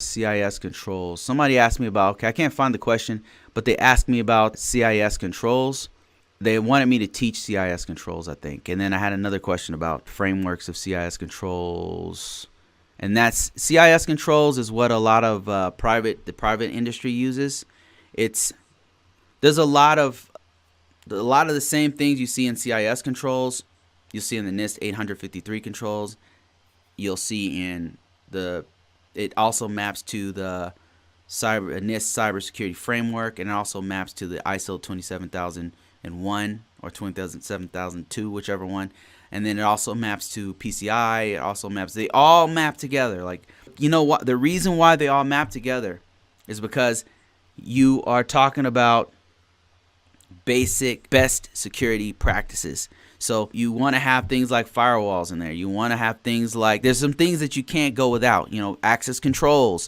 CIS Controls. Somebody asked me about, okay, I can't find the question, but they asked me about CIS Controls. They wanted me to teach CIS Controls, I think. And then I had another question about frameworks of CIS Controls. And that's CIS Controls is what a lot of the private industry uses. There's a lot of the same things you see in CIS Controls. You'll see in the NIST 853 controls. You'll see in it also maps to the NIST cybersecurity framework, and it also maps to the ISO 27001 or 27002, whichever one. And then it also maps to PCI. It also maps. They all map together. Like, you know what? The reason why they all map together is because you are talking about basic best security practices. So you want to have things like firewalls in there. You want to have things like, there's some things that you can't go without, access controls.